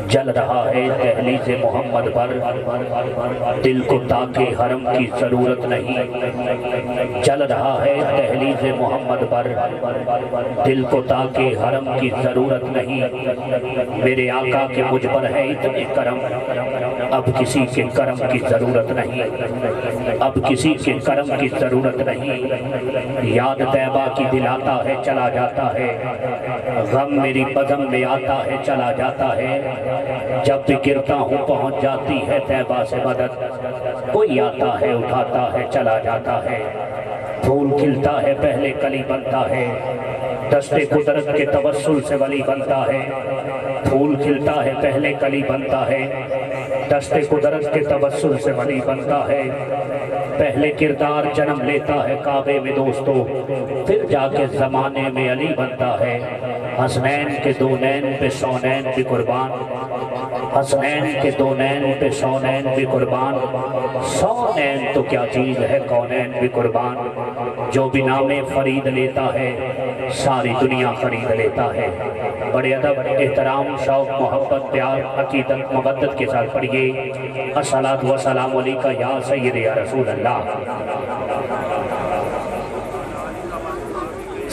جل رہا ہے دہلیز محمد پر، دل کو تاکہ حرم کی ضرورت نہیں۔ جل رہا ہے دہلیز محمد پر، دل کو تاکہ حرم کی ضرورت نہیں۔ میرے آقا کے مجھ پر ہے اتنے کرم، اب کسی کے کرم کی ضرورت نہیں، اب کسی کے کرم کی ضرورت نہیں۔ یاد طیبہ کی دلاتا ہے چلا جاتا ہے، غم میری بزم میں آتا ہے چلا جاتا ہے۔ جب بھی گرتا ہوں پہنچ جاتی ہے طیبہ سے مدد، کوئی آتا ہے اٹھاتا ہے چلا جاتا ہے۔ پھول کھلتا ہے پہلے کلی بنتا ہے، دست قدرت کے توسل سے ولی بنتا ہے۔ پھول کھلتا ہے پہلے کلی بنتا ہے، دست قدرت کے توسل سے ولی بنتا ہے۔ پہلے کردار جنم لیتا ہے کعبے میں دوستو، پھر جا کے زمانے میں علی بنتا ہے۔ حسنین کے دو نین پہ سونین بھی قربان، حسنین کے دو نین پہ سونین بھی قربان، سونین تو کیا چیز ہے کونین بھی قربان۔ جو بھی نام فرید لیتا ہے ساری دنیا خرید لیتا ہے۔ بڑے ادب احترام شوق محبت پیار عقیدت مودت کے ساتھ پڑھیے الصلاۃ والسلام علیکہ یا سید یا رسول اللہ۔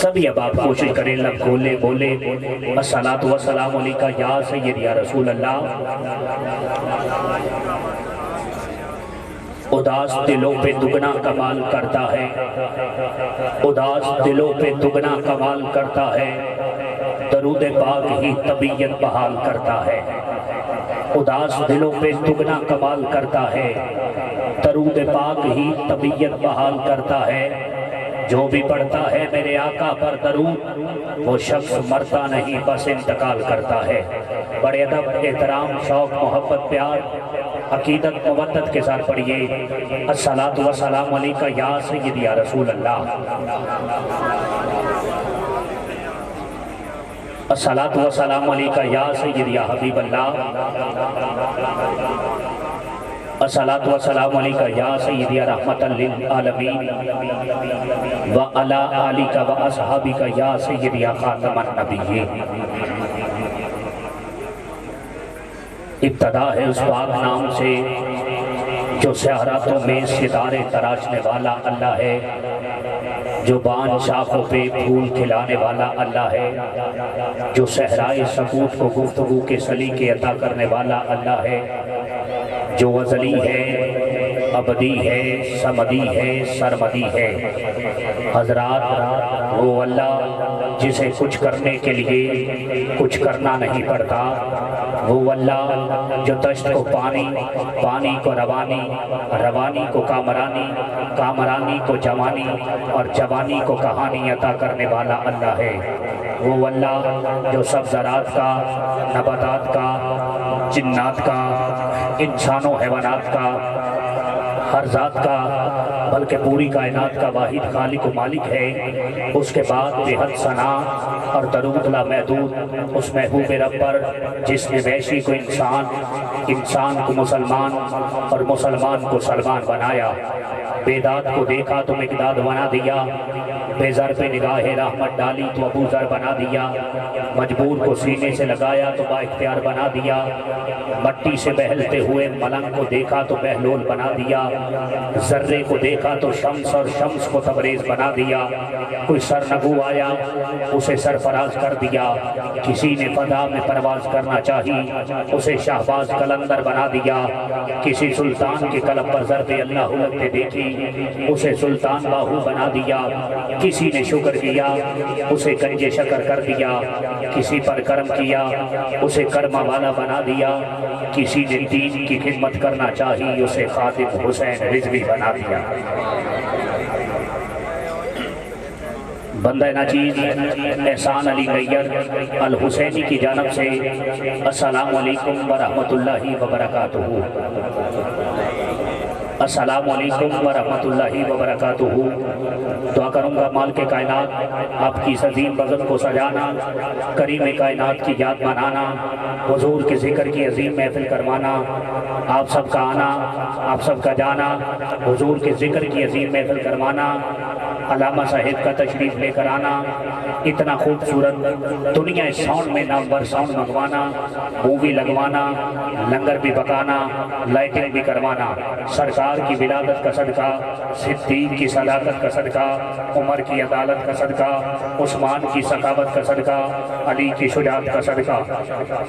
سبھی اب آپ کوشش کریں لب کھولے بولے الصلاۃ والسلام علیکہ یا سید یا رسول اللہ۔ اداس دلوں پہ دگنا کمال کرتا ہے، اداس دلوں پہ دگنا کمال کرتا ہے، درود پاک ہی طبیعت بحال کرتا ہے۔ اداس دلوں پہ دگنا کمال کرتا ہے، درود پاک ہی طبیعت بحال کرتا ہے۔ جو بھی پڑھتا ہے میرے آقا پر درود، وہ شخص مرتا نہیں بس انتقال کرتا ہے۔ بڑے ادب احترام شوق محبت پیار عقیدت مودت کے ساتھ پڑھیے الصلاۃ والسلام علیکہ یا سید یا رسول اللہ۔ الصلاۃ والسلام علیکہ یا سید یا حبیب اللہ۔ الصلاۃ والسلام علیکہ یا سید یا رحمت للعالمین وعلی آلکہ واصحابکہ یا سید یا خاتم النبیین۔ ابتدا ہے اس پاک نام سے جو سحراتوں میں ستارے تراشنے والا اللہ ہے، جو بان شاخوں پہ پھول کھلانے والا اللہ ہے، جو صحرائے سکوت کو گفتگو کے سلیقے عطا کرنے والا اللہ ہے، جو ازلی ہے ابدی ہے سمدی ہے سرمدی ہے۔ حضرات وہ اللہ جسے کچھ کرنے کے لیے کچھ کرنا نہیں پڑتا، وہ اللہ جو دشت کو پانی، پانی کو روانی، روانی کو کامرانی، کامرانی کو جوانی اور جوانی کو کہانی عطا کرنے والا اللہ ہے۔ وہ اللہ جو سب زراعت کا، نباتات کا، جنات کا، انسانوں حیوانات کا، ہر ذات کا بلکہ پوری کائنات کا واحد خالق و مالک ہے۔ اس کے بعد بے حد ثنا اور درود لامحدود اس محبوب رب پر جس نے وحشی کو انسان، انسان کو مسلمان اور مسلمان کو سلمان بنایا۔ بے داد کو دیکھا تو مقداد بنا دیا، بے زر پہ نگاہ رحمت ڈالی تو ابو ذر بنا دیا، مجبور کو سینے سے لگایا تو با اختیار بنا دیا، مٹی سے بہلتے ہوئے ملنگ کو دیکھا تو بہلول بنا دیا، ذرے کو دیکھا تو شمس اور شمس کو تبریز بنا دیا۔ کوئی سرنگو آیا اسے سرفراز کر دیا، کسی نے فضا میں پرواز کرنا چاہی اسے شہباز قلندر بنا دیا، کسی سلطان کے قلب پر ضرب اللہ لگتے دیکھی اسے سلطان باہو بنا دیا، کسی نے شکر کیا اسے گنج شکر کر دیا، کسی پر کرم کیا اسے کرما والا بنا دیا، کسی نے دین کی خدمت کرنا چاہی اسے خادم حسین رضوی بنا دیا۔ بندہ ناچیز احسان علی غیر الحسینی کی جانب سے السلام علیکم ورحمۃ اللہ وبرکاتہ۔ السلام علیکم ورحمۃ اللہ وبرکاتہ۔ دعا کروں گا مالک کائنات آپ کی اس عظیم بزم کو سجانا، کریم کائنات کی یاد منانا، حضور کے ذکر کی عظیم محفل کروانا، آپ سب کا آنا، آپ سب کا جانا، حضور کے ذکر کی عظیم محفل کروانا، علامہ صاحب کا تشریف لے کر آنا، اتنا خوبصورت دنیا اس ساؤنڈ میں نامور ساؤنڈ منگوانا، مووی لگوانا، لنگر بھی پکانا، لائٹنگ بھی کروانا، سرکار کی ولادت کا صدقہ، صدیق کی صداقت کا صدقہ، عمر کی عدالت کا صدقہ، عثمان کی سخاوت کا صدقہ، علی کی شجاعت کا صدقہ،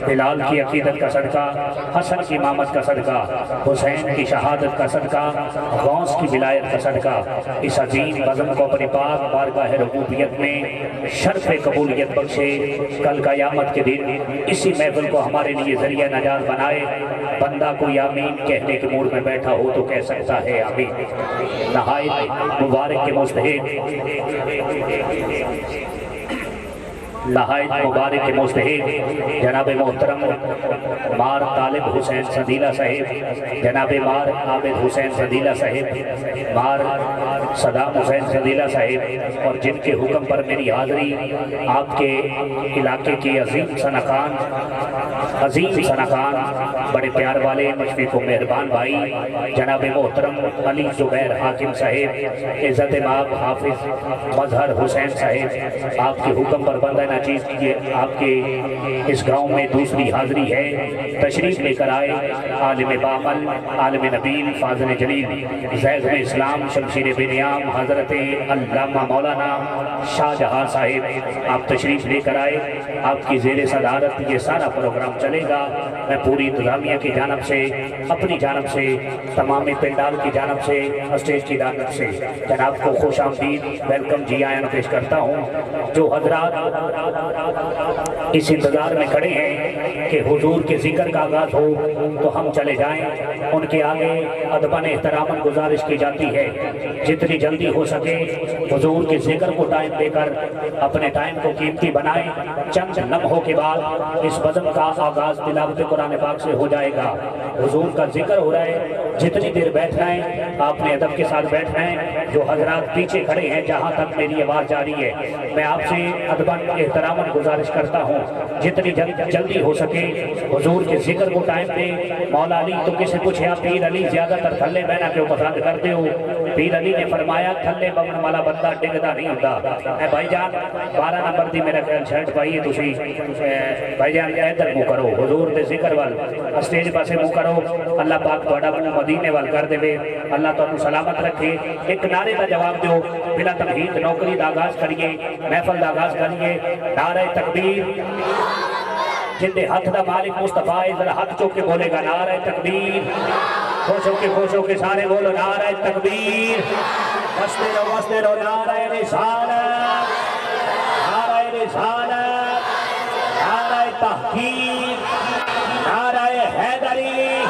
بلال کی عقیدت کا صدقہ، حسن کی امامت کا صدقہ، حسین کی شہادت کا صدقہ، غوث کی ولایت کا صدقہ، اس عظیم بزم کو اپنی پاک بارگاہ ربوبیت میں شرف قبولیت بخشے، کل قیامت کے دن اسی محفل کو ہمارے لیے ذریعہ نجات بنائے۔ بندہ کوئی آمین کہنے کے موڈ میں بیٹھا ہو تو کہہ سکتا ہے آمین۔ نہایت مبارک کے مستحق، نہایت مبارک کے مستحق جناب محترم مار طالب حسین سدیلہ صاحب، جناب مار عابد حسین سدیلہ صاحب، مار صدام حسین سدیلہ صاحب، اور جن کے حکم پر میری حاضری آپ کے علاقے کی عظیم شناخان، بڑے پیار والے مشفق و مہربان بھائی جناب محترم علی زبیر حاکم صاحب، عزت مآب حافظ مظہر حسین صاحب، آپ کے حکم پر بندہ چیز کی آپ کے اس گاؤں میں دوسری حاضری ہے، تشریف لے کر آئے عالم بامل، عالم نبیل، فاضل جلیل، زیغ اسلام، شمشیر بنیام، حضرت علامہ مولانا شاہ جہاں صاحب، آپ تشریف لے کر آئے۔ آپ کی زیر صدارت یہ سارا پروگرام چلے گا۔ میں پوری انتظامیہ کی جانب سے، اپنی جانب سے، تمام پنڈال کی جانب سے، اسٹیج کی جانب سے جناب کو خوش آمدید، ویلکم جی آئین پیش کرتا ہوں۔ جو حضرات اس انتظار میں کھڑے ہیں کہ حضور کے ذکر کا آغاز ہو تو ہم چلے جائیں، ان کے آگے ادباً احتراماً گزارش کی جاتی ہے جتنی جلدی ہو سکے حضور کے ذکر کو ٹائم دے کر اپنے ٹائم کو قیمتی بنائیں۔ چند لمحوں کے بعد اس بزم کا آغاز تلاوت قرآن پاک سے ہو جائے گا۔ حضور کا ذکر ہو رہا ہے، جتنی دیر بیٹھنا ہے آپ نے ادب کے ساتھ بیٹھنا ہے۔ جو حضرات پیچھے کھڑے ہیں جہاں تک میری آواز جاری ہے، میں آپ سے ادباً احتراماً گزارش کرتا ہوں جتنی جلدی ہو سکے حضور کے ذکر کو ٹائم دے۔ مولا علی تو کسی پوچھے آپ پیر علی زیادہ تر تھلے بہنا کیوں پسند کرتے ہو؟ پیر علی نے فرمایا تھلے بمن والا بندہ ڈگدا نہیں ہوتا۔ اے بھائی جان 12 نمبر دی میرا خیال شرٹ پائیے تسی، بھائی جان ادھر منہ کرو حضور دے ذکر وال، اسٹیج پاسے منہ کرو۔ اللہ پاک تہاڈا منہ مدینے وال کر دے، اللہ تانوں سلامت رکھے۔ ایک نعرے کا جواب دیو، بلا تمہید نوکری دا آغاز کریے، محفل دا آغاز کریے۔ نعرہ تکبیر، جندے ہاتھ دا مالک مصطفیٰ ہے ذرا ہاتھ چوک کے بولے گا نعرہ تکبیر۔ خوش ہو کے سارے بولو نعرہ تکبیر۔ وستے رہو نعرہ رسالت، نعرہ رسالت، نعرہ تحقیق، نعرہ حیدری۔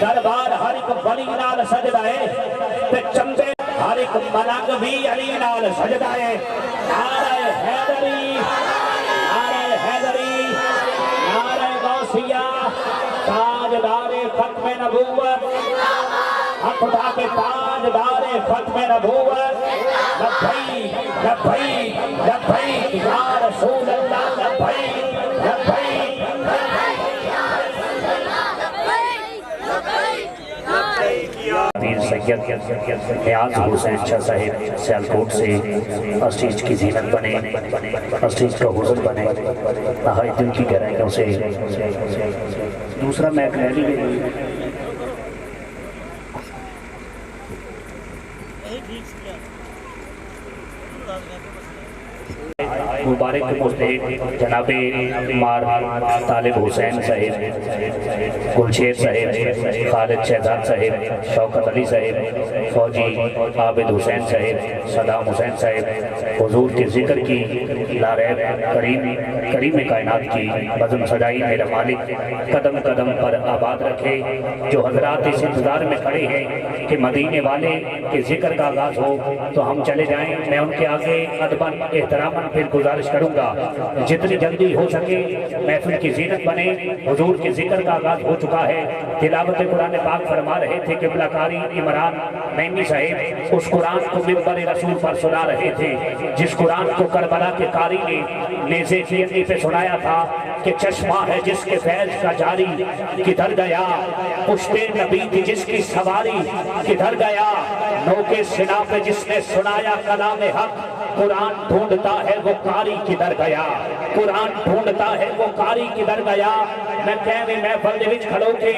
دربار ہر ایک ولی نال سجدہ ہے تے چمبے ہر ایک ملنگ بھی علی نال سجدہ ہے۔ نعرہ حیدری، نعرہ حیدری، نعرہ غوثیہ، تاجدار ختم نبوت، ہاتھ اٹھا کے تاجدار ختم نبوت۔ لبیک لبیک لبیک یا رسول اللہ، لبیک لبیک پیر سید نیاز حسین شاہ صاحب سیالکوٹ سے اسٹیج کی زینت بنے، اسٹیج کا حضور بنے۔ نہایت دل کی گہرائیوں سے دوسرا میک لے لیجیے۔ مبارک مستحق جناب مار طالب حسین صاحب، گلشیر صاحب، خالد شہزاد صاحب، شوکت علی صاحب، فوجی عابد حسین صاحب، صدام حسین صاحب، حضور کے ذکر کی لاریب کریم کائنات کی بزم سجائی میرا مالک قدم قدم پر آباد رکھے۔ جو حضرات اس انتظار میں کھڑے ہیں کہ مدینے والے کے ذکر کا آغاز ہو تو ہم چلے جائیں، میں ان کے آگے ادباً احتراماً پھر گزار گزارش کروں گا جتنی جلدی ہو سکے محفل کی زینت بنے. حضور کے ذکر کا آغاز ہو چکا ہے. تلاوت قرآن پاک فرما رہے تھے قبلہ کاری عمران نعیمی صاحب. اس قرآن کو منبر رسول پر سنا رہے تھے جس قرآن کو کربلا کے قاری نے نیزے کی اندھی پہ سنایا تھا کہ چشمہ ہے جس کے فیض کا جاری کدھر گیا, پشت نبی تھی جس کی سواری کدھر گیا, نوکے سنا پہ جس نے سنایا کلام حق, قرآن ڈھونڈتا ہے وہ قاری کدھر گیا, قرآن ڈھونڈتا ہے وہ قاری کدھر گیا. میں کہویں محفل دے وچ کھڑو کے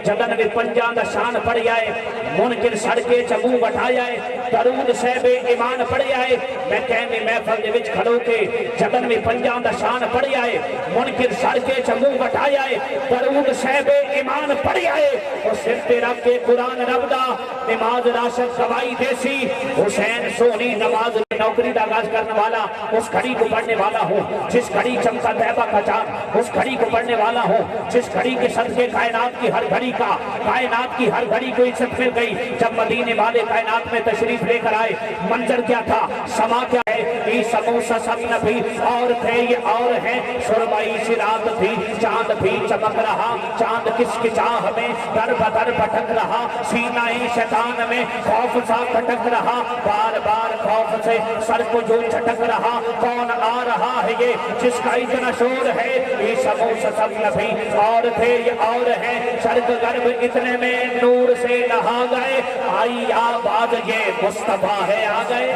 جدن میں پنجاں دا شان پڑھ جائے, منکر سڑ کے چمو بٹھا جائے, درود صاحب ایمان پڑھ جائے. میں کہویں محفل دے وچ کھڑو کے جدن میں پنجاں دا شان پڑھ جائے, منکر سڑ کے چمو بٹھا جائے, درود صاحب ایمان پڑھ جائے. اور سر تے رکھ کے قرآن رب دا نماز راشد گواہی دیسی. حسین سونی نماز نوکری دا آغاز کرنے والا اس گھڑی کو پڑھنے والا ہوں جس گھڑی چمکا طیبہ کا چاند, اس گھڑی کو پڑھنے والا ہوں جس گھڑی کے صدقے کائنات کی ہر گھڑی کا, کائنات کی ہر گھڑی کو عزت مل گئی. جب مدینے والے کائنات میں تشریف لے کر آئے منظر کیا تھا, سما کیا ہے, یہ سموسہ سب نبی اور تھے یہ اور ہیں, سرمائی سی رات تھی چاند بھی چمک رہا, چاند کس کی چاہ میں در بدر بھٹک رہا, سینہ شیطان میں خوف سا کھٹک رہا, بار بار خوف سے سر کو جو چھٹک رہا, کون آ رہا ہے یہ جس کا اتنا شور ہے, یہ سموسہ سب نبی اور تھے یہ اور ہیں, شرق غرب اتنے میں نور سے نہا گئے, آئی آباد یہ مصطفیٰ ہے آ گئے,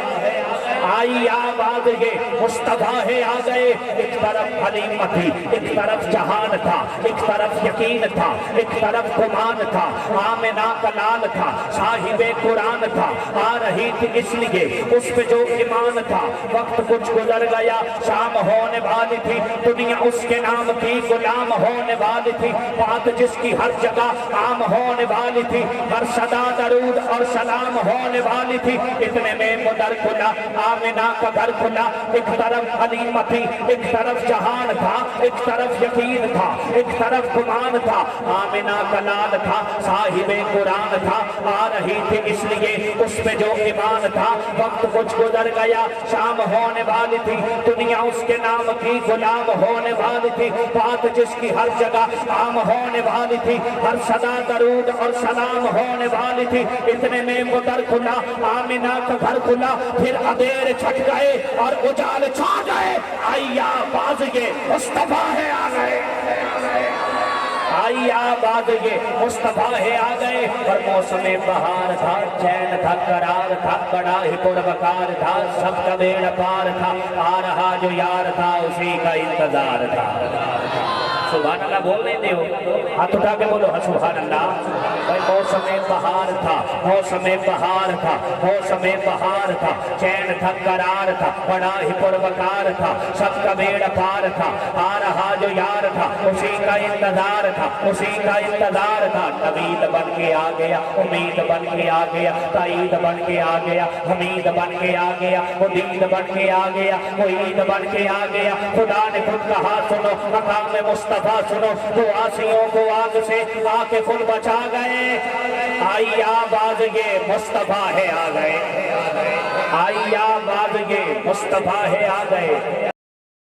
آئی آباد یہ مصطفیٰ ہے آ گئے. ایک طرف حلیم تھی, ایک طرف جہان تھا, ایک طرف یقین تھا, ایک طرف گمان تھا, آمنہ کا لال تھا, صاحب قرآن تھا, آ رہی تھی اس لیے اس پہ جو ایمان تھا. وقت کچھ گزر گیا, شام ہونے والی تھی, دنیا اس کے نام کی غلام ہونے والی تھی, بات جس کی ہر جگہ عام ہونے والی تھی, ہر صدا درود اور سلام ہونے والی تھی. اتنے میں مدر کھلا, آمنہ کا گھر کھلا, ایک طرف حلیم تھی, ایک طرف جہان تھا, ایک طرف یقین تھا, ایک طرف گمان تھا, آمنہ کا لال تھا, صاحب قرآن تھا, آ رہی تھی اس لیے اس پہ جو ایمان تھا. وقت کچھ گزر گیا, شام ہونے والی تھی, دنیا اس کے نام کی غلام ہونے والی تھی, بات جس کی ہر جگہ عام ہونے والی تھی, ہر صدا درود اور سلام ہونے والی تھی. اتنے میں وہ در کھلا, آمنہ کا گھر کھلا, پھر ادیر چھٹ گئے اور اجال چھا گئے, آئی آباد یہ مصطفیٰ ہے آ گئے, آئی آباد یہ مصطفیٰ ہے آ گئے. اور موسم بہار تھا, چین تھا, قرار تھا, بڑا ہی پروکار تھا, سب کا بیڑ پار تھا, آ رہا جو یار تھا اسی کا انتظار تھا. سبحان اللہ بول نہیں دے ہو, ہاتھ اٹھا کے بولو سبحان اللہ. بھائی موسم بہار تھا, موسم بہار تھا, موسم بہار تھا, چین تھا, قرار تھا, بڑا ہی پروکار تھا, سب کا بیڑ پار تھا, آ رہا جو یار تھا اسی کا انتظار تھا, اسی کا انتظار تھا. نوید بن کے آ گیا, امید بن کے آ گیا, تائید بن کے آ گیا, حمید بن کے آ گیا, مدید بن کے آ گیا, معید بن کے آ گیا. خدا نے خود کہا سنو مقام مصطفیٰ سنو, تو آسیوں کو آگ سے آ کے خود بچا گئے. آئی آباد یہ مصطفیٰ ہے آ گئے, آئی آباد یہ مصطفیٰ ہے آ گئے.